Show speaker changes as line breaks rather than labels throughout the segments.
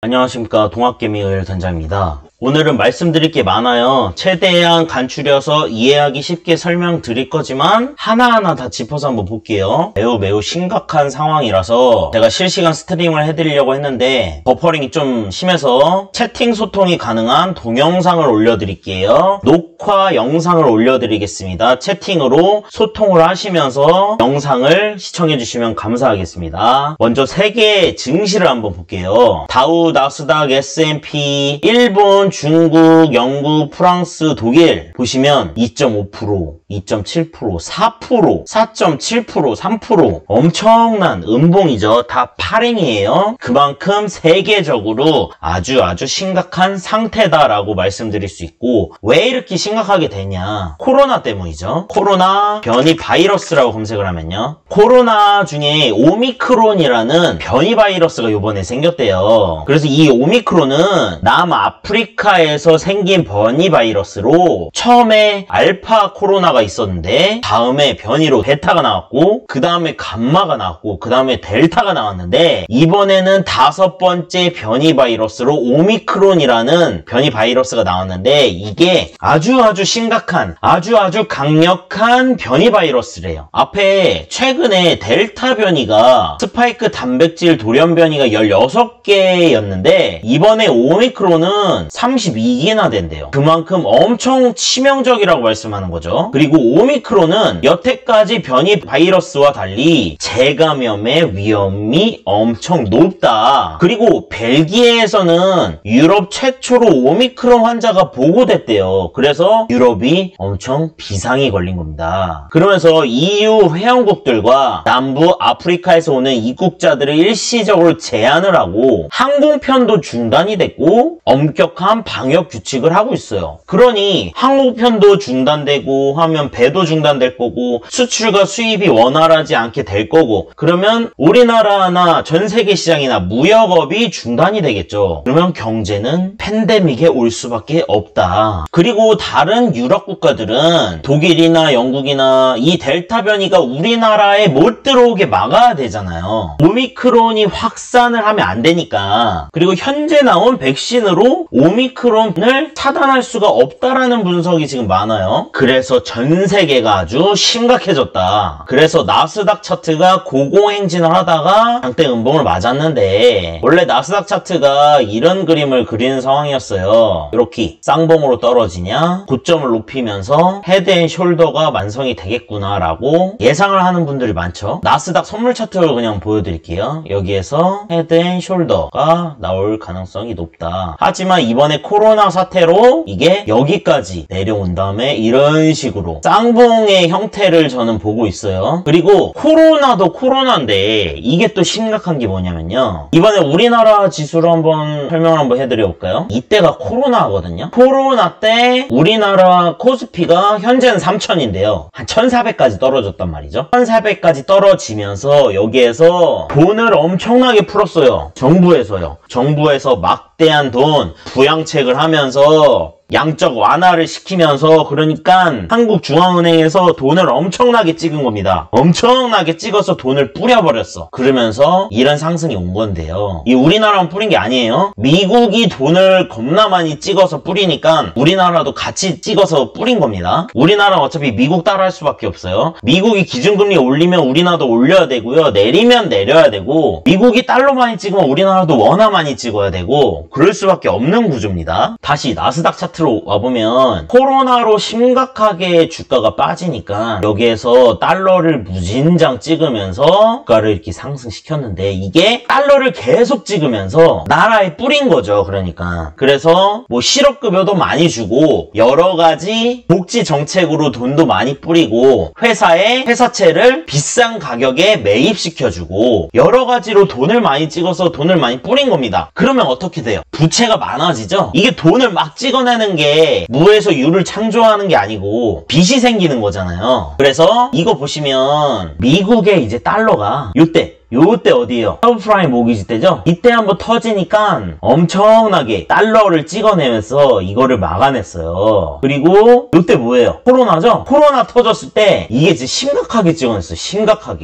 안녕하십니까, 동학개미의 단장입니다. 오늘은 말씀드릴 게 많아요. 최대한 간추려서 이해하기 쉽게 설명드릴 거지만 하나하나 다 짚어서 한번 볼게요. 매우 심각한 상황이라서 제가 실시간 스트림을 해드리려고 했는데 버퍼링이 좀 심해서 채팅 소통이 가능한 동영상을 올려드릴게요. 녹화 영상을 올려드리겠습니다. 채팅으로 소통을 하시면서 영상을 시청해주시면 감사하겠습니다. 먼저 세계 증시를 한번 볼게요. 다우, 나스닥, S&P, 일본, 중국, 영국, 프랑스, 독일 보시면 2.5%, 2.7%, 4%, 4.7%, 3% 엄청난 음봉이죠. 다 파랭이에요. 그만큼 세계적으로 아주 심각한 상태다라고 말씀드릴 수 있고, 왜 이렇게 심각하게 되냐? 코로나 때문이죠. 코로나 변이 바이러스라고 검색을 하면요, 코로나 중에 오미크론이라는 변이 바이러스가 이번에 생겼대요. 그래서 이 오미크론은 남아프리카에서 생긴 변이 바이러스로 처음에 알파 코로나가 있었는데 다음에 변이로 베타가 나왔고 그 다음에 감마가 나왔고 그 다음에 델타가 나왔는데 이번에는 5번째 변이 바이러스로 오미크론이라는 변이 바이러스가 나왔는데 이게 아주 심각한 아주 강력한 변이 바이러스래요. 앞에 최근에 델타 변이가 스파이크 단백질 돌연 변이가 16개였는데 이번에 오미크론은 32개나 된대요. 그만큼 엄청 치명적이라고 말씀하는 거죠. 그리고 오미크론은 여태까지 변이 바이러스와 달리 재감염의 위험이 엄청 높다. 그리고 벨기에에서는 유럽 최초로 오미크론 환자가 보고됐대요. 그래서 유럽이 엄청 비상이 걸린 겁니다. 그러면서 EU 회원국들과 남부 아프리카에서 오는 입국자들을 일시적으로 제한을 하고 항공편도 중단이 됐고 엄격한 방역 규칙을 하고 있어요. 그러니 항공편도 중단되고 하면 배도 중단될 거고 수출과 수입이 원활하지 않게 될 거고 그러면 우리나라나 전 세계 시장이나 무역업이 중단이 되겠죠. 그러면 경제는 팬데믹에 올 수밖에 없다. 그리고 다른 유럽 국가들은 독일이나 영국이나 이 델타 변이가 우리나라에 못 들어오게 막아야 되잖아요. 오미크론이 확산을 하면 안 되니까. 그리고 현재 나온 백신으로 오미크론을 차단할 수가 없다라는 분석이 지금 많아요. 그래서 전 세계가 아주 심각해졌다. 그래서 나스닥 차트가 고공행진을 하다가 장대 음봉을 맞았는데 원래 나스닥 차트가 이런 그림을 그리는 상황이었어요. 이렇게 쌍봉으로 떨어지냐 고점을 높이면서 헤드앤숄더가 완성이 되겠구나 라고 예상을 하는 분들이 많죠. 나스닥 선물 차트를 그냥 보여드릴게요. 여기에서 헤드앤숄더가 나올 가능성이 높다. 하지만 이번에 코로나 사태로 이게 여기까지 내려온 다음에 이런 식으로 쌍봉의 형태를 저는 보고 있어요. 그리고 코로나도 코로나인데 이게 또 심각한 게 뭐냐면요, 이번에 우리나라 지수로 한번 설명을 한번 해드려 볼까요? 이때가 코로나거든요. 코로나 때 우리나라 코스피가 현재는 3000인데요 한 1400까지 떨어졌단 말이죠. 1400까지 떨어지면서 여기에서 돈을 엄청나게 풀었어요. 정부에서요. 정부에서 막대한 돈 부양책을 하면서 양적 완화를 시키면서, 그러니까 한국중앙은행에서 돈을 엄청나게 찍은 겁니다. 엄청나게 찍어서 돈을 뿌려버렸어. 그러면서 이런 상승이 온 건데요, 이 우리나라만 뿌린 게 아니에요. 미국이 돈을 겁나 많이 찍어서 뿌리니까 우리나라도 같이 찍어서 뿌린 겁니다. 우리나라는 어차피 미국 따라할 수밖에 없어요. 미국이 기준금리 올리면 우리나라도 올려야 되고요, 내리면 내려야 되고, 미국이 달러 많이 찍으면 우리나라도 원화 많이 찍어야 되고, 그럴 수밖에 없는 구조입니다. 다시 나스닥 차트 와보면 코로나로 심각하게 주가가 빠지니까 여기에서 달러를 무진장 찍으면서 주가를 이렇게 상승시켰는데 이게 달러를 계속 찍으면서 나라에 뿌린 거죠. 그러니까 그래서 뭐 실업급여도 많이 주고 여러가지 복지 정책으로 돈도 많이 뿌리고 회사에 회사채를 비싼 가격에 매입시켜주고 여러가지로 돈을 많이 찍어서 돈을 많이 뿌린 겁니다. 그러면 어떻게 돼요? 부채가 많아지죠. 이게 돈을 막 찍어내는 게 무에서 유를 창조하는 게 아니고 빚이 생기는 거잖아요. 그래서 이거 보시면 미국의 이제 달러가 이때 요때 어디에요? 서브프라임 모기지 때죠? 이때 한번 터지니까 엄청나게 달러를 찍어내면서 이거를 막아냈어요. 그리고 요때 뭐예요? 코로나죠? 코로나 터졌을 때 이게 진짜 심각하게 찍어냈어요.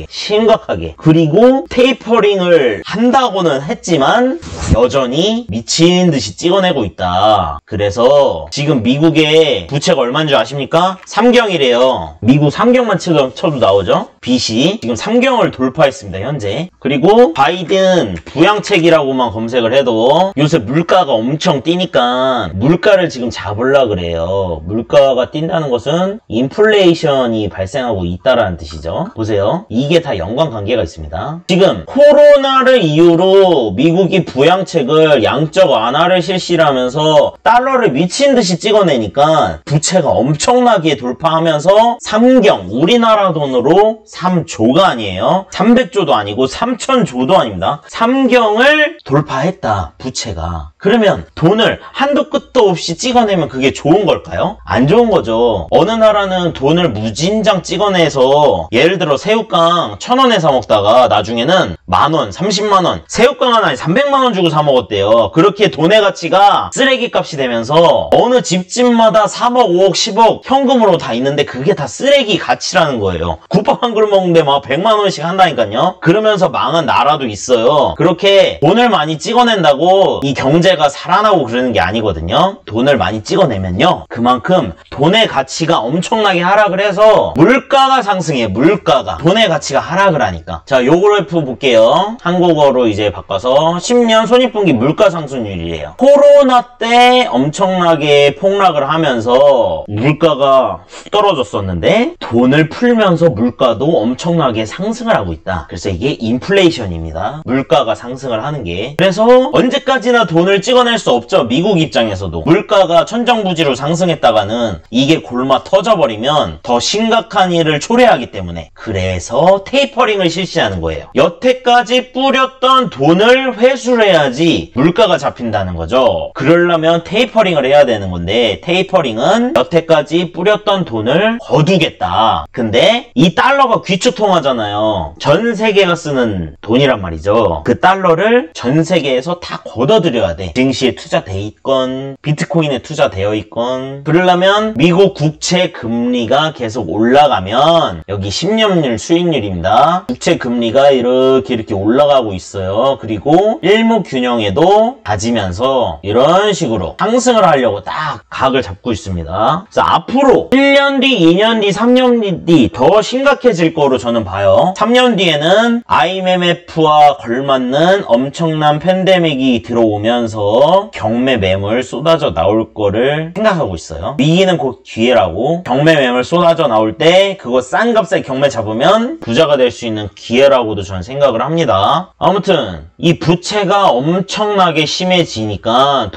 심각하게. 그리고 테이퍼링을 한다고는 했지만 여전히 미친 듯이 찍어내고 있다. 그래서 지금 미국의 부채가 얼마인 줄 아십니까? 3경이래요. 미국 3경만 쳐도 나오죠? 빚이 지금 3경을 돌파했습니다. 현재. 그리고 바이든 부양책이라고만 검색을 해도 요새 물가가 엄청 뛰니까 물가를 지금 잡으려고 그래요. 물가가 뛴다는 것은 인플레이션이 발생하고 있다라는 뜻이죠. 보세요. 이게 다 연관관계가 있습니다. 지금 코로나를 이유로 미국이 부양책을 양적 완화를 실시를 하면서 달러를 미친 듯이 찍어내니까 부채가 엄청나게 돌파하면서 3경, 우리나라 돈으로 3조가 아니에요. 300조도 아니고 3000조도 아닙니다. 3경을 돌파했다, 부채가. 그러면 돈을 한도 끝도 없이 찍어내면 그게 좋은 걸까요? 안 좋은 거죠. 어느 나라는 돈을 무진장 찍어내서 예를 들어 새우깡 1000원에 사 먹다가 나중에는 만원, 30만원, 새우깡 하나에 300만원 주고 사 먹었대요. 그렇게 돈의 가치가 쓰레기 값이 되면서 어느 집집마다 3억, 5억, 10억 현금으로 다 있는데 그게 다 쓰레기 가치라는 거예요. 국밥 한 그릇 먹는데 막 100만원씩 한다니까요. 그러면서 망한 나라도 있어요. 그렇게 돈을 많이 찍어낸다고 이 경제가 살아나고 그러는 게 아니거든요. 돈을 많이 찍어내면요, 그만큼 돈의 가치가 엄청나게 하락을 해서 물가가 상승해. 물가가, 돈의 가치가 하락을 하니까. 자, 요 그래프 볼게요. 한국어로 이제 바꿔서 10년 손익분기 물가 상승률이에요. 코로나 때 엄청나게 폭락을 하면서 물가가 훅 떨어졌었는데 돈을 풀면서 물가도 엄청나게 상승을 하고 있다. 그래서 이게 인플레이션입니다. 물가가 상승을 하는 게. 그래서 언제까지나 돈을 찍어낼 수 없죠. 미국 입장에서도. 물가가 천정부지로 상승했다가는 이게 골마 터져버리면 더 심각한 일을 초래하기 때문에. 그래서 테이퍼링을 실시하는 거예요. 여태까지 뿌렸던 돈을 회수를 해야지 물가가 잡힌다는 거죠. 그러려면 테이퍼링을 해야 되는 건데, 테이퍼링은 여태까지 뿌렸던 돈을 거두겠다. 근데 이 달러가 귀축통화잖아요. 전 세계가 쓰는 돈이란 말이죠. 그 달러를 전 세계에서 다 걷어들여야 돼. 증시에 투자돼 있건 비트코인에 투자되어 있건. 그러려면 미국 국채 금리가 계속 올라가면, 여기 10년물 수익률입니다. 국채 금리가 이렇게 올라가고 있어요. 그리고 일목균형에도 다지면서 이런 식으로 상승을 하려고 딱 각을 잡고 있습니다. 그래서 앞으로 1년 뒤, 2년 뒤, 3년 뒤 더 심각해질 거로 저는 봐요. 3년 뒤에는 IMF와 걸맞는 엄청난 팬데믹이 들어오면서 경매 매물 쏟아져 나올 거를 생각하고 있어요. 위기는 곧 기회라고. 경매 매물 쏟아져 나올 때 그거 싼 값에 경매 잡으면 부자가 될 수 있는 기회라고도 저는 생각을 합니다. 아무튼 이 부채가 엄청나게 심해지니까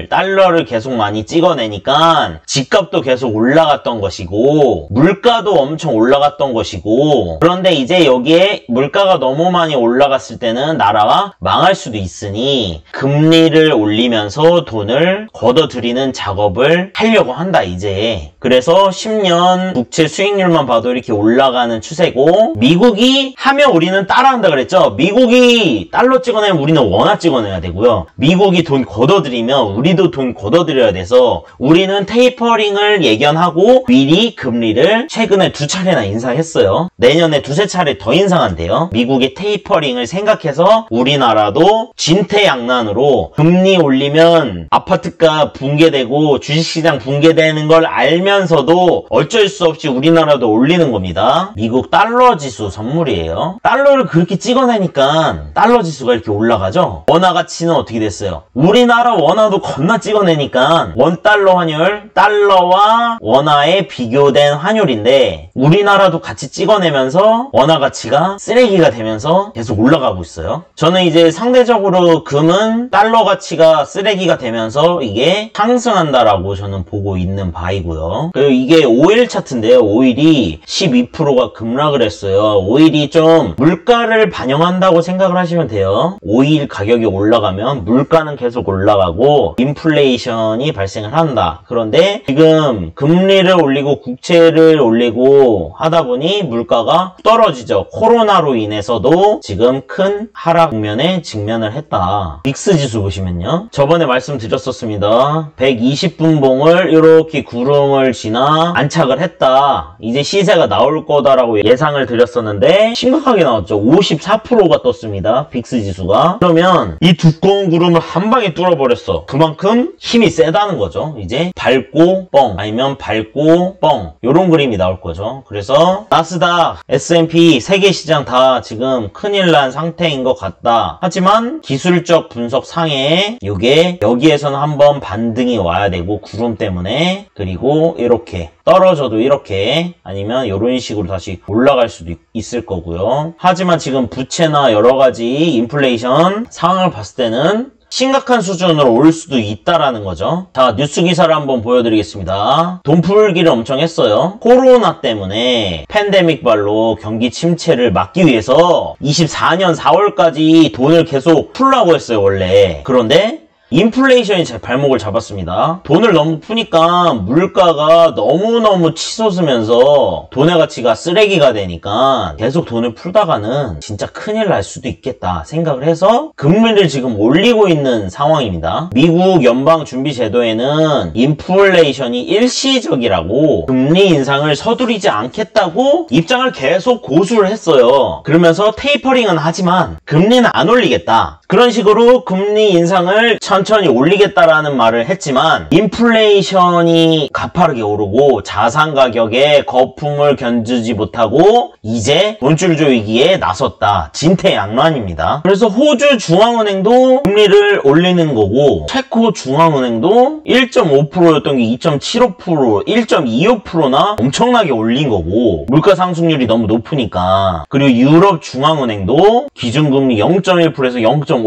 달러를 계속 많이 찍어내니까 집값도 계속 올라갔던 것이고 물가도 엄청 올라갔던 것이고, 그런데 이제 여기에 물가가 너무 많이 올라갔을 때는 나라가 망할 수도 있으니 금리를 올리면서 돈을 걷어들이는 작업을 하려고 한다 이제. 그래서 10년 국채 수익률만 봐도 이렇게 올라가는 추세고, 미국이 하면 우리는 따라한다 그랬죠. 미국이 달러 찍어내면 우리는 원화 찍어내야 되고요. 미국이 돈 걷어들이면 우리도 돈 걷어들여야 돼서 우리는 테이퍼링을 예견하고 미리 금리를 최근에 2차례나 인상했어요. 내년에 2~3차례 더 인상한대요. 미국의 테이퍼링을 생각해서 우리나라도 진퇴양난으로 금리 올리면 아파트가 붕괴되고 주식시장 붕괴되는 걸 알면서도 어쩔 수 없이 우리나라도 올리는 겁니다. 미국 달러 지수 선물이에요. 달러를 그렇게 찍어내니까 달러 지수가 이렇게 올라가죠. 원화 가치는 어떻게 됐어요? 우리나라 원화도 겁나 찍어내니까 원달러 환율, 달러와 원화의 비교된 환율인데 우리나라도 같이 찍어내면서 원화 가치가 쓰레기가 되면서 계속 올라가고 있어요. 저는 이제 상대적으로 금은 달러 가치가 쓰레기가 되면서 이게 상승한다라고 저는 보고 있는 바이고요. 그리고 이게 5일 차트인데요. 5일이 12%가 급락을 했어요. 5일이 좀 물가를 반영한다고 생각을 하시면 돼요. 5일 가격이 올라가면 물가는 계속 올라가고 인플레이션이 발생을 한다. 그런데 지금 금리를 올리고 국채를 올리고 하다 보니 물가가 떨어지죠. 코로나로 인해 인해서도 지금 큰 하락 국면에 직면을 했다. 빅스 지수 보시면요. 저번에 말씀드렸었습니다. 120분봉을 이렇게 구름을 지나 안착을 했다. 이제 시세가 나올 거다라고 예상을 드렸었는데 심각하게 나왔죠. 54%가 떴습니다. 빅스 지수가. 그러면 이 두꺼운 구름을 한 방에 뚫어버렸어. 그만큼 힘이 세다는 거죠. 이제 밟고 뻥 아니면 밟고 뻥 요런 그림이 나올 거죠. 그래서 나스닥, S&P 세계 시장 다 지금 큰일 난 상태인 것 같다. 하지만 기술적 분석 상에 이게 여기에서는 한번 반등이 와야 되고 구름 때문에 그리고 이렇게 떨어져도 이렇게 아니면 이런 식으로 다시 올라갈 수도 있을 거고요. 하지만 지금 부채나 여러가지 인플레이션 상황을 봤을 때는 심각한 수준으로 올 수도 있다라는 거죠. 자, 뉴스 기사를 한번 보여드리겠습니다. 돈 풀기를 엄청 했어요. 코로나 때문에 팬데믹 발로 경기 침체를 막기 위해서 24년 4월까지 돈을 계속 풀라고 했어요, 원래. 그런데 인플레이션이 제 발목을 잡았습니다. 돈을 너무 푸니까 물가가 너무너무 치솟으면서 돈의 가치가 쓰레기가 되니까 계속 돈을 풀다가는 진짜 큰일 날 수도 있겠다 생각을 해서 금리를 지금 올리고 있는 상황입니다. 미국 연방준비제도에는 인플레이션이 일시적이라고 금리 인상을 서두르지 않겠다고 입장을 계속 고수를 했어요. 그러면서 테이퍼링은 하지만 금리는 안 올리겠다. 그런 식으로 금리 인상을 천천히 올리겠다라는 말을 했지만 인플레이션이 가파르게 오르고 자산 가격에 거품을 견디지 못하고 이제 돈줄조 위기에 나섰다. 진퇴양난입니다. 그래서 호주 중앙은행도 금리를 올리는 거고 체코 중앙은행도 1.5%였던 게 2.75%, 1.25%나 엄청나게 올린 거고 물가 상승률이 너무 높으니까. 그리고 유럽 중앙은행도 기준금리 0.1%에서 0.5%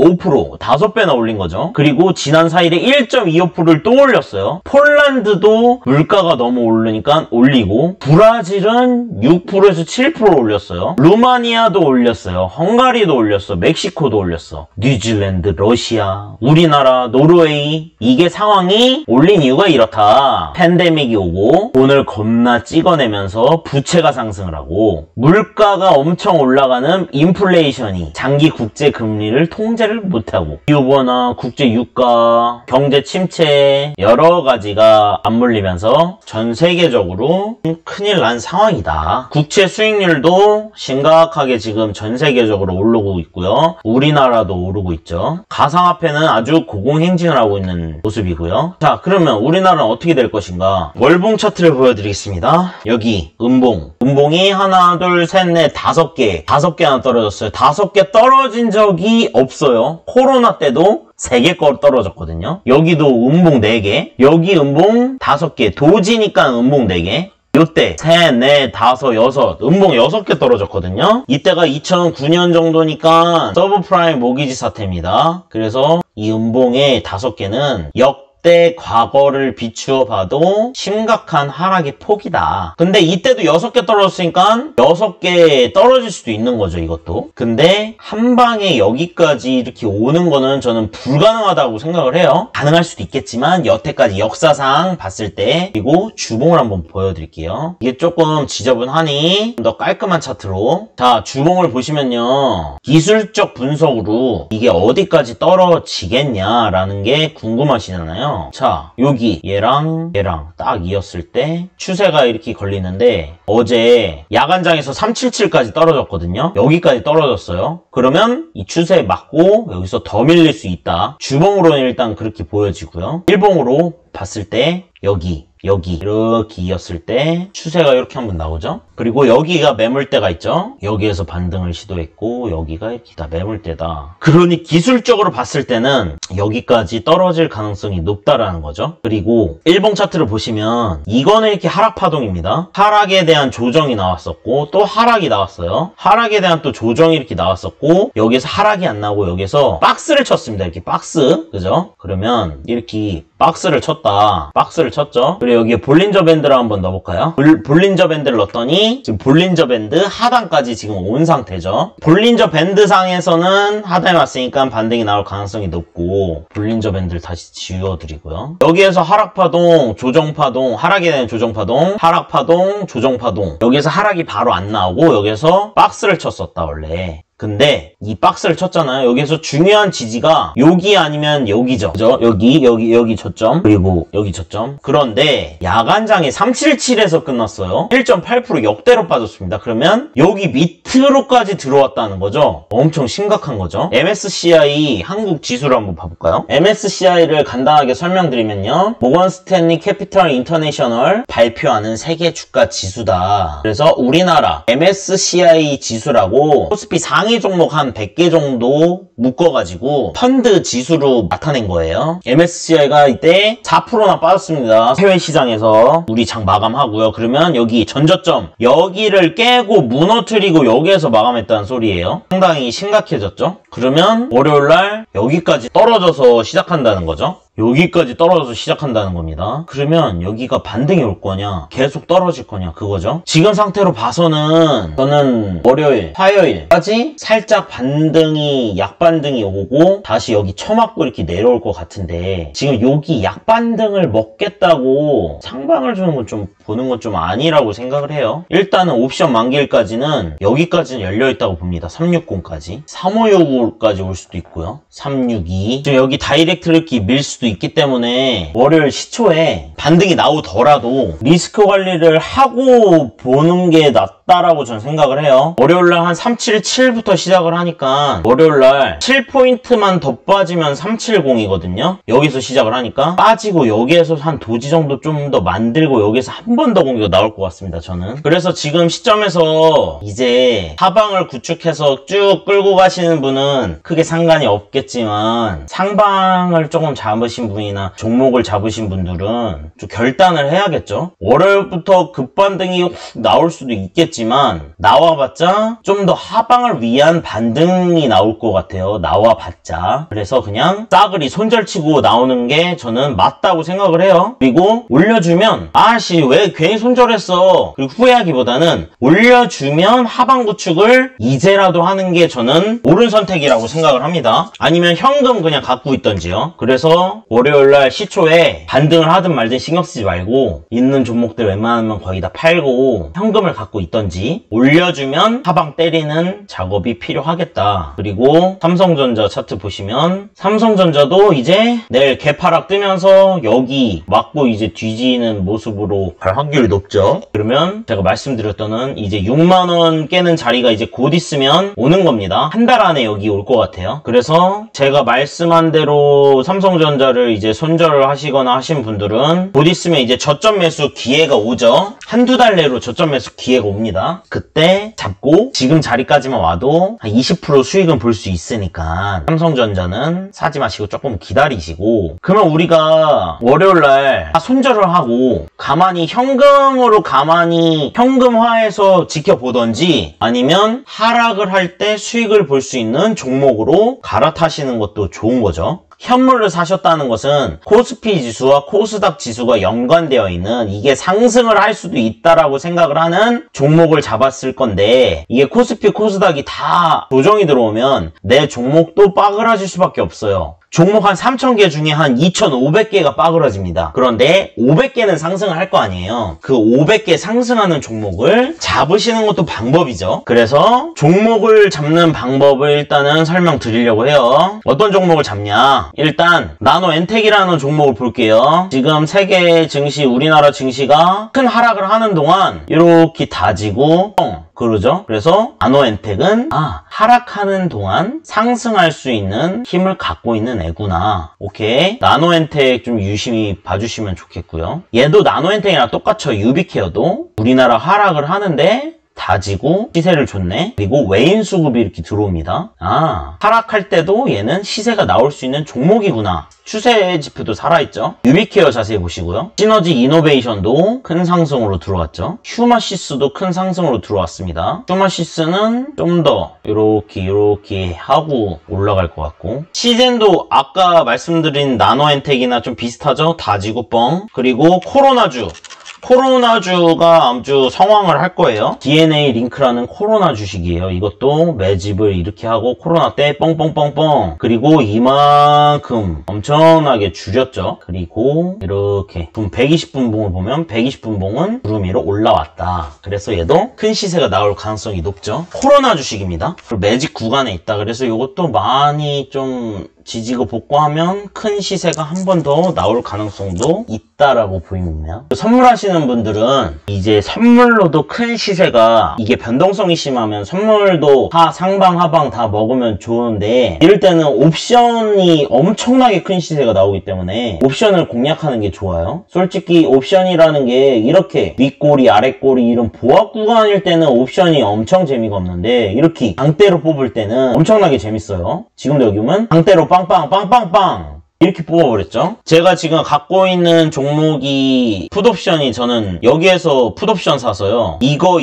5배나 올린 거죠. 그리고 지난 4일에 1.25%를 또 올렸어요. 폴란드도 물가가 너무 오르니까 올리고 브라질은 6%에서 7% 올렸어요. 루마니아도 올렸어요. 헝가리도 올렸어. 멕시코도 올렸어. 뉴질랜드, 러시아, 우리나라, 노르웨이 이게 상황이 올린 이유가 이렇다. 팬데믹이 오고 돈을 겁나 찍어내면서 부채가 상승을 하고 물가가 엄청 올라가는 인플레이션이 장기 국제 금리를 통제를 못하고 유보나 국제 유가, 경제 침체 여러 가지가 맞물리면서 전 세계적으로 큰일 난 상황이다. 국채 수익률도 심각하게 지금 전 세계적으로 오르고 있고요. 우리나라도 오르고 있죠. 가상화폐는 아주 고공행진을 하고 있는 모습이고요. 자, 그러면 우리나라는 어떻게 될 것인가? 월봉 차트를 보여드리겠습니다. 여기 음봉이 하나, 둘, 셋, 넷, 5개 하나 떨어졌어요. 5개 떨어진 적이 없어요. 코로나 때도 3개 거 떨어졌거든요. 여기도 음봉 4개, 여기 음봉 5개, 도지니까 음봉 4개, 요때 3, 4, 5, 6 음봉 6개 떨어졌거든요. 이때가 2009년 정도니까 서브프라임 모기지 사태입니다. 그래서 이 음봉의 5개는 역대 과거를 비추어 봐도 심각한 하락의 폭이다. 근데 이때도 6개 떨어졌으니까 6개 떨어질 수도 있는 거죠, 이것도. 근데 한 방에 여기까지 이렇게 오는 거는 저는 불가능하다고 생각을 해요. 가능할 수도 있겠지만 여태까지 역사상 봤을 때. 그리고 주봉을 한번 보여드릴게요. 이게 조금 지저분하니 좀 더 깔끔한 차트로. 자, 주봉을 보시면요, 기술적 분석으로 이게 어디까지 떨어지겠냐라는 게 궁금하시잖아요. 자, 여기 얘랑 딱 이었을 때 추세가 이렇게 걸리는데 어제 야간장에서 377까지 떨어졌거든요. 여기까지 떨어졌어요. 그러면 이 추세에 맞고 여기서 더 밀릴 수 있다. 주봉으로는 일단 그렇게 보여지고요. 일봉으로 봤을 때 여기 이렇게 이었을 때 추세가 이렇게 한번 나오죠. 그리고 여기가 매물대가 있죠. 여기에서 반등을 시도했고 여기가 이렇게 다 매물대다. 그러니 기술적으로 봤을 때는 여기까지 떨어질 가능성이 높다라는 거죠. 그리고 일봉 차트를 보시면 이거는 이렇게 하락 파동입니다. 하락에 대한 조정이 나왔었고 또 하락이 나왔어요. 하락에 대한 또 조정이 이렇게 나왔었고 여기서 하락이 안 나오고 여기서 박스를 쳤습니다. 이렇게 박스, 그죠? 그러면 이렇게 박스를 쳤다. 박스를 쳤죠. 그리고 여기에 볼린저 밴드를 한번 넣어볼까요? 볼린저 밴드를 넣었더니 지금 볼린저 밴드 하단까지 지금 온 상태죠. 볼린저 밴드 상에서는 하단에 왔으니까 반등이 나올 가능성이 높고, 볼린저 밴드를 다시 지워드리고요. 여기에서 하락파동, 조정파동, 하락이 되는 조정파동, 하락파동, 조정파동. 여기에서 하락이 바로 안 나오고 여기에서 박스를 쳤었다 원래. 근데 이 박스를 쳤잖아요. 여기서 중요한 지지가 여기 아니면 여기죠. 그죠? 여기 저점, 그리고 여기 저점. 그런데 야간장이 377에서 끝났어요. 1.8% 역대로 빠졌습니다. 그러면 여기 밑으로까지 들어왔다는 거죠. 엄청 심각한 거죠. MSCI 한국 지수를 한번 봐볼까요? MSCI를 간단하게 설명드리면요, 모건 스탠리 캐피털 인터내셔널 발표하는 세계 주가 지수다. 그래서 우리나라 MSCI 지수라고 코스피 상위 종목 한 100개 정도 묶어가지고 펀드 지수로 나타낸 거예요. MSCI가 이때 4%나 빠졌습니다. 해외 시장에서 우리 장 마감하고요. 그러면 여기 전저점, 여기를 깨고 무너뜨리고 여기에서 마감했다는 소리예요. 상당히 심각해졌죠. 그러면 월요일날 여기까지 떨어져서 시작한다는 거죠. 여기까지 떨어져서 시작한다는 겁니다. 그러면 여기가 반등이 올 거냐, 계속 떨어질 거냐, 그거죠. 지금 상태로 봐서는 저는 월요일, 화요일까지 살짝 반등이, 약반등이 오고 다시 여기 쳐맞고 이렇게 내려올 것 같은데, 지금 여기 약반등을 먹겠다고 상방을 주는 건 좀, 보는 건 좀 아니라고 생각을 해요. 일단은 옵션 만기일까지는 여기까지는 열려있다고 봅니다. 360까지. 3565까지 올 수도 있고요. 362. 지금 여기 다이렉트 이렇게 밀 수도 있기 때문에 월요일 시초에 반등이 나오더라도 리스크 관리를 하고 보는 게 낫다라고 저는 생각을 해요. 월요일날 한 377부터 시작을 하니까 월요일날 7포인트만 더 빠지면 370이거든요. 여기서 시작을 하니까 빠지고 여기에서 한 도지 정도 좀 더 만들고 여기에서 한 번 더 공격 나올 것 같습니다. 저는. 그래서 지금 시점에서 이제 하방을 구축해서 쭉 끌고 가시는 분은 크게 상관이 없겠지만, 상방을 조금 잡으신 분이나 종목을 잡으신 분들은 좀 결단을 해야겠죠. 월요일부터 급반등이 나올 수도 있겠지만 나와봤자 좀 더 하방을 위한 반등이 나올 것 같아요. 나와봤자. 그래서 그냥 싸그리 손절치고 나오는 게 저는 맞다고 생각을 해요. 그리고 올려주면 아씨 왜 괜히 손절했어, 그리고 후회하기보다는 올려주면 하방 구축을 이제라도 하는 게 저는 옳은 선택이라고 생각을 합니다. 아니면 현금 그냥 갖고 있던지요. 그래서 월요일날 시초에 반등을 하든 말든 신경 쓰지 말고 있는 종목들 웬만하면 거의 다 팔고 현금을 갖고 있던지, 올려주면 하방 때리는 작업이 필요하겠다. 그리고 삼성전자 차트 보시면 삼성전자도 이제 내일 개파락 뜨면서 여기 맞고 이제 뒤지는 모습으로 갈 확률이 높죠. 그러면 제가 말씀드렸던 이제 6만원 깨는 자리가 이제 곧 있으면 오는 겁니다. 한 달 안에 여기 올 것 같아요. 그래서 제가 말씀한 대로 삼성전자를 이제 손절을 하시거나 하신 분들은 곧 있으면 이제 저점 매수 기회가 오죠. 한두 달 내로 저점 매수 기회가 옵니다. 그때 잡고 지금 자리까지만 와도 한 20% 수익은 볼 수 있으니까 삼성전자는 사지 마시고 조금 기다리시고, 그러면 우리가 월요일날 손절을 하고 가만히 현금으로 가만히 현금화해서 지켜보던지, 아니면 하락을 할 때 수익을 볼 수 있는 종목으로 갈아타시는 것도 좋은 거죠. 현물을 사셨다는 것은 코스피 지수와 코스닥 지수가 연관되어 있는, 이게 상승을 할 수도 있다라고 생각을 하는 종목을 잡았을 건데, 이게 코스피 코스닥이 다 조정이 들어오면 내 종목도 빠그라질 수밖에 없어요. 종목 한 3,000개 중에 한 2,500개가 빠그러집니다. 그런데 500개는 상승을 할 거 아니에요. 그 500개 상승하는 종목을 잡으시는 것도 방법이죠. 그래서 종목을 잡는 방법을 일단은 설명드리려고 해요. 어떤 종목을 잡냐? 일단 나노엔텍이라는 종목을 볼게요. 지금 세계 증시, 우리나라 증시가 큰 하락을 하는 동안 이렇게 다지고 그러죠. 그래서 나노엔텍은 하락하는 동안 상승할 수 있는 힘을 갖고 있는 애구나. 오케이. 나노엔텍 좀 유심히 봐주시면 좋겠고요. 얘도 나노엔텍이랑 똑같죠. 유비케어도 우리나라 하락을 하는데 다지고 시세를 줬네. 그리고 외인 수급이 이렇게 들어옵니다. 하락할 때도 얘는 시세가 나올 수 있는 종목이구나. 추세 지표도 살아있죠. 유비케어 자세히 보시고요. 시너지 이노베이션도 큰 상승으로 들어왔죠. 휴마시스도 큰 상승으로 들어왔습니다. 휴마시스는 좀 더 이렇게 하고 올라갈 것 같고, 시젠도 아까 말씀드린 나노엔텍이나 좀 비슷하죠. 다지고 뻥. 그리고 코로나주가 아주 성황을 할 거예요. DNA 링크라는 코로나 주식이에요. 이것도 매집을 이렇게 하고 코로나 때 뻥뻥뻥뻥, 그리고 이만큼 엄청나게 줄였죠. 그리고 이렇게 120분봉을 보면 120분봉은 구름 위로 올라왔다. 그래서 얘도 큰 시세가 나올 가능성이 높죠. 코로나 주식입니다. 그리고 매집 구간에 있다. 그래서 이것도 많이 좀 지지고 복구하면 큰 시세가 한 번 더 나올 가능성도 있다라고 보입니다. 선물하시는 분들은 이제 선물로도 큰 시세가, 이게 변동성이 심하면 선물도 상방 하방 다 먹으면 좋은데, 이럴 때는 옵션이 엄청나게 큰 시세가 나오기 때문에 옵션을 공략하는 게 좋아요. 솔직히 옵션이라는 게 이렇게 윗꼬리 아랫꼬리 이런 보합 구간일 때는 옵션이 엄청 재미가 없는데, 이렇게 강대로 뽑을 때는 엄청나게 재밌어요. 지금도 여기 보면 강대로 빵빵 이렇게 뽑아버렸죠. 제가 지금 갖고 있는 종목이 풋옵션이, 저는 여기에서 풋옵션 사서요, 이거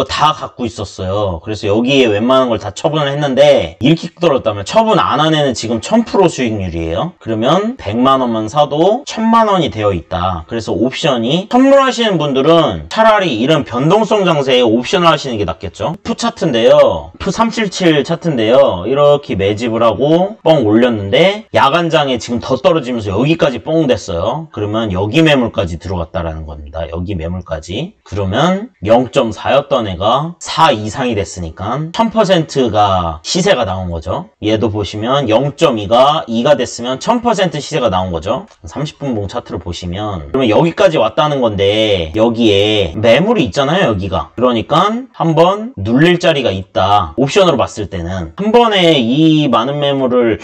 다 갖고 있었어요. 그래서 여기에 웬만한 걸 다 처분을 했는데, 이렇게 떨었다면 처분 안 한 애는 지금 1000% 수익률이에요. 그러면 100만원만 사도 1000만원이 되어 있다. 그래서 옵션이, 선물하시는 분들은 차라리 이런 변동성 장세에 옵션을 하시는 게 낫겠죠. 풋 차트인데요, 풋 377 차트인데요, 이렇게 매집을 하고 뻥 올렸는데 야간장 지금 더 떨어지면서 여기까지 뽕 됐어요. 그러면 여기 매물까지 들어갔다라는 겁니다. 여기 매물까지. 그러면 0.4였던 애가 4 이상이 됐으니까 1000%가 시세가 나온 거죠. 얘도 보시면 0.2가 2가 됐으면 1000% 시세가 나온 거죠. 30분봉 차트를 보시면, 그러면 여기까지 왔다는 건데 여기에 매물이 있잖아요, 여기가. 그러니까 한번 눌릴 자리가 있다. 옵션으로 봤을 때는 한 번에 이 많은 매물을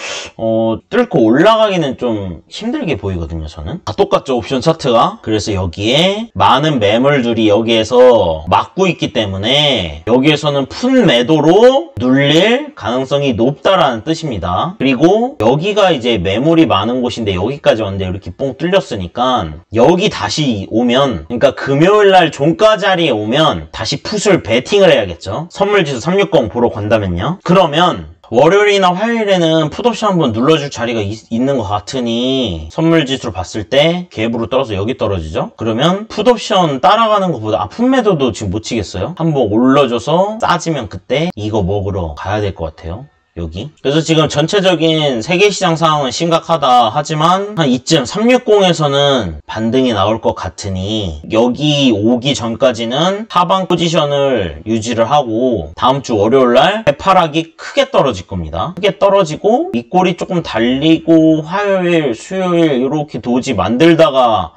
뚫고 올라가기는 좀 힘들게 보이거든요, 저는. 다 똑같죠, 옵션 차트가. 그래서 여기에 많은 매물들이 여기에서 막고 있기 때문에 여기에서는 푼 매도로 눌릴 가능성이 높다라는 뜻입니다. 그리고 여기가 이제 매물이 많은 곳인데 여기까지 왔는데 이렇게 뽕 뚫렸으니까 여기 다시 오면, 그러니까 금요일날 종가 자리에 오면 다시 풋을 베팅을 해야겠죠. 선물지수 360 보러 간다면요. 그러면 월요일이나 화요일에는 풋옵션 한번 눌러줄 자리가 있는 것 같으니, 선물지수로 봤을 때 갭으로 떨어져 여기 떨어지죠? 그러면 풋옵션 따라가는 것보다 풋매도도 지금 못 치겠어요? 한번 올려줘서 싸지면 그때 이거 먹으러 가야 될 것 같아요. 여기. 그래서 지금 전체적인 세계시장 상황은 심각하다 하지만 한 이쯤 360에서는 반등이 나올 것 같으니 여기 오기 전까지는 하방 포지션을 유지를 하고, 다음 주 월요일날 해파락이 크게 떨어질 겁니다. 크게 떨어지고 윗골이 조금 달리고 화요일 수요일 이렇게 도지 만들다가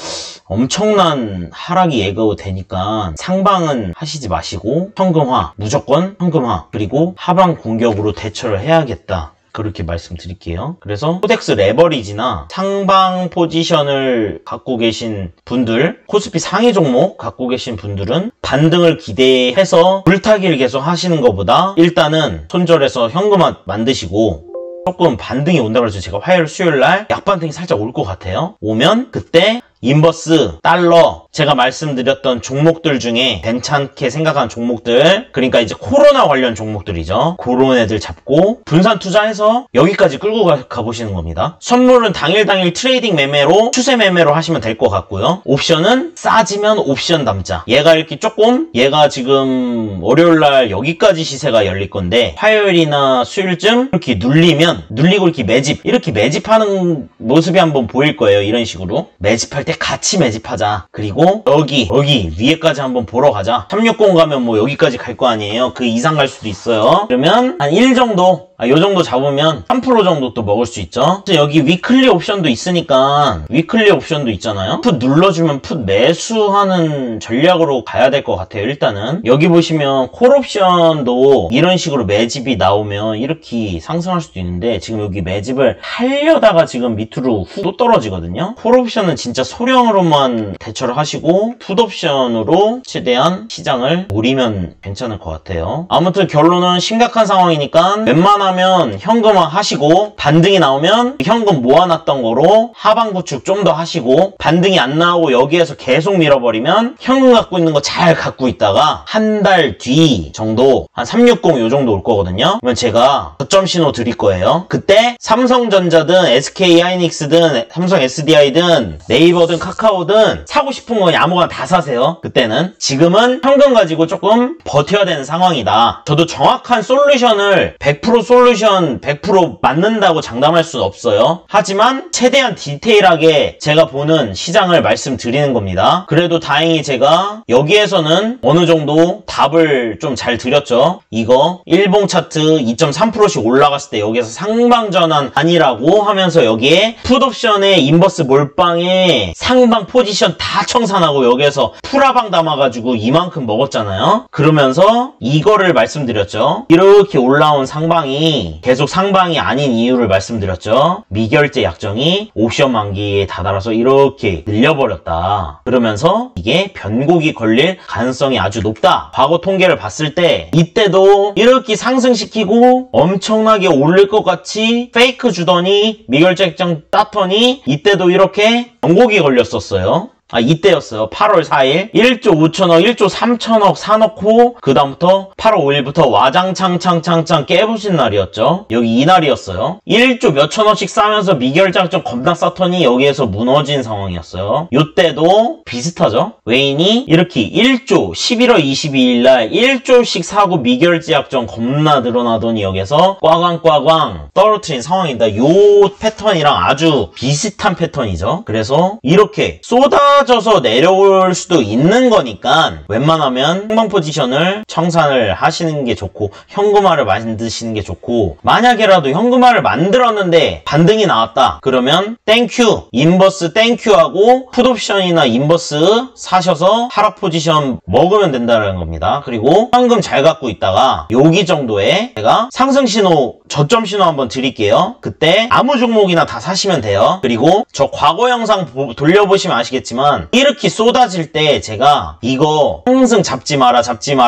엄청난 하락이 예고되니까 상방은 하시지 마시고 현금화, 무조건 현금화, 그리고 하방 공격으로 대처를 해야겠다. 그렇게 말씀드릴게요. 그래서 코덱스 레버리지나 상방 포지션을 갖고 계신 분들, 코스피 상위 종목 갖고 계신 분들은 반등을 기대해서 물타기를 계속 하시는 것보다 일단은 손절해서 현금화 만드시고, 조금 반등이 온다고 해서 제가 화요일 수요일날 약반등이 살짝 올 것 같아요. 오면 그때 인버스, 달러, 제가 말씀드렸던 종목들 중에 괜찮게 생각한 종목들, 그러니까 이제 코로나 관련 종목들이죠. 그런 애들 잡고 분산 투자해서 여기까지 끌고 가보시는 겁니다. 선물은 당일 트레이딩 매매로, 추세 매매로 하시면 될 것 같고요. 옵션은 싸지면 옵션 담자. 얘가 이렇게 조금, 얘가 지금 월요일날 여기까지 시세가 열릴 건데 화요일이나 수요일쯤 이렇게 눌리고 이렇게 매집하는 모습이 한번 보일 거예요. 이런 식으로 매집할 때 같이 매집하자. 그리고 여기 위에까지 한번 보러 가자. 360 가면 뭐 여기까지 갈 거 아니에요. 그 이상 갈 수도 있어요. 그러면 한 1 정도 요 정도 잡으면 3% 정도 또 먹을 수 있죠. 여기 위클리 옵션도 있으니까 위클리 옵션도 있잖아요. 풋 눌러주면 풋 매수하는 전략으로 가야 될 것 같아요. 일단은 여기 보시면 콜 옵션도 이런 식으로 매집이 나오면 이렇게 상승할 수도 있는데 지금 여기 매집을 하려다가 지금 밑으로 또 떨어지거든요. 콜 옵션은 진짜 소량으로만 대처를 하시고 풋 옵션으로 최대한 시장을 노리면 괜찮을 것 같아요. 아무튼 결론은 심각한 상황이니까 웬만하면 현금화 하시고 반등이 나오면 현금 모아놨던 거로 하방 구축 좀 더 하시고 반등이 안 나오고 여기에서 계속 밀어버리면 현금 갖고 있는 거 잘 갖고 있다가 한 달 뒤 정도 한 360 요 정도 올 거거든요. 그러면 제가 저점 신호 드릴 거예요. 그때 삼성전자든 SK하이닉스든 삼성 SDI든 네이버든 카카오든 사고 싶은 거 아무거나 다 사세요. 그때는. 지금은 현금 가지고 조금 버텨야 되는 상황이다. 저도 정확한 솔루션을 100% 솔루션 100% 맞는다고 장담할 수는 없어요. 하지만 최대한 디테일하게 제가 보는 시장을 말씀드리는 겁니다. 그래도 다행히 제가 여기에서는 어느 정도 답을 좀 잘 드렸죠. 이거 일봉 차트 2.3%씩 올라갔을 때 여기에서 상방 전환 아니라고 하면서 여기에 풋옵션에 인버스 몰빵에 상방 포지션 다 청산하고 여기에서 풀하방 담아가지고 이만큼 먹었잖아요. 그러면서 이거를 말씀드렸죠. 이렇게 올라온 상방이 계속 상방이 아닌 이유를 말씀드렸죠. 미결제 약정이 옵션 만기에 다다라서 이렇게 늘려버렸다. 그러면서 이게 변곡이 걸릴 가능성이 아주 높다. 과거 통계를 봤을 때 이때도 이렇게 상승시키고 엄청나게 올릴 것 같이 페이크 주더니 미결제 약정 따더니 이때도 이렇게 변곡이 걸렸었어요. 이때였어요. 8월 4일 1조 5천억 1조 3천억 사놓고 그 다음부터 8월 5일부터 와장창창창창 깨부신 날이었죠. 여기 이날이었어요. 1조 몇천억씩 싸면서 미결장점 겁나 쌓더니 여기에서 무너진 상황이었어요. 이때도 비슷하죠. 외인이 이렇게 1조 11월 22일 날 1조씩 사고 미결제약정 겁나 늘어나더니 여기서 꽝꽝꽝꽝 떨어뜨린 상황입니다. 요 패턴이랑 아주 비슷한 패턴이죠. 그래서 이렇게 쏟아져서 내려올 수도 있는 거니까 웬만하면 행방 포지션을 청산을 하시는 게 좋고 현금화를 만드시는 게 좋고, 만약에라도 현금화를 만들었는데 반등이 나왔다 그러면 땡큐 인버스 땡큐하고 풋옵션이나 인버스 사셔서 하락 포지션 먹으면 된다는 겁니다. 그리고 현금 잘 갖고 있다가 여기 정도에 제가 상승 신호 저점 신호 한번 드릴게요. 그때 아무 종목이나 다 사시면 돼요. 그리고 저 과거 영상 돌려보시면 아시겠지만 이렇게 쏟아질 때 제가 이거 상승 잡지 마라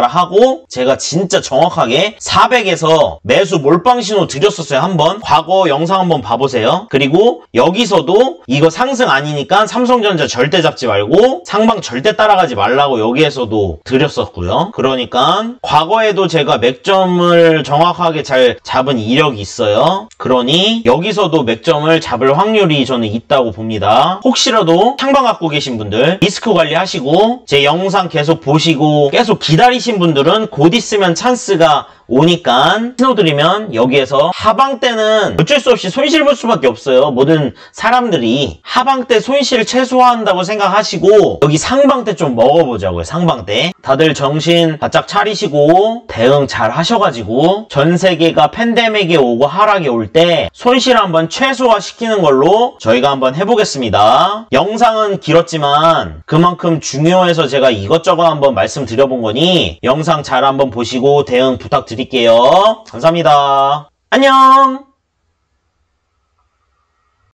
하고 제가 진짜 정확하게 400에서 매수 몰빵 신호 드렸었어요. 한번 과거 영상 한번 봐보세요. 그리고 여기서도 이거 상승 아니니까 삼성전자 절대 잡지 말고 상방 절대 따라가지 말라고 여기에서도 드렸었고요. 그러니까 과거에도 제가 맥점을 정확하게 잘 잡은 이력이 있어요. 그러니 여기서도 맥점을 잡을 확률이 저는 있다고 봅니다. 혹시라도 상방 갖고 계신 분들 리스크 관리하시고 제 영상 계속 보시고 계속 기다리신 분들은 곧 있으면 찬스가 오니까 신호드리면 여기에서 하방 때는 어쩔 수 없이 손실 볼 수밖에 없어요. 모든 사람들이 하방 때 손실 최소화한다고 생각하시고 여기 상방 때 좀 먹어보자고요. 상방 때 다들 정신 바짝 차리시고 대응 잘 하셔가지고 전 세계가 팬데믹이 오고 하락이 올 때 손실 한번 최소화 시키는 걸로 저희가 한번 해보겠습니다. 영상은 길었지만 그만큼 중요해서 제가 이것저것 한번 말씀드려본 거니 영상 잘 한번 보시고 대응 부탁드릴게요. 감사합니다. 안녕.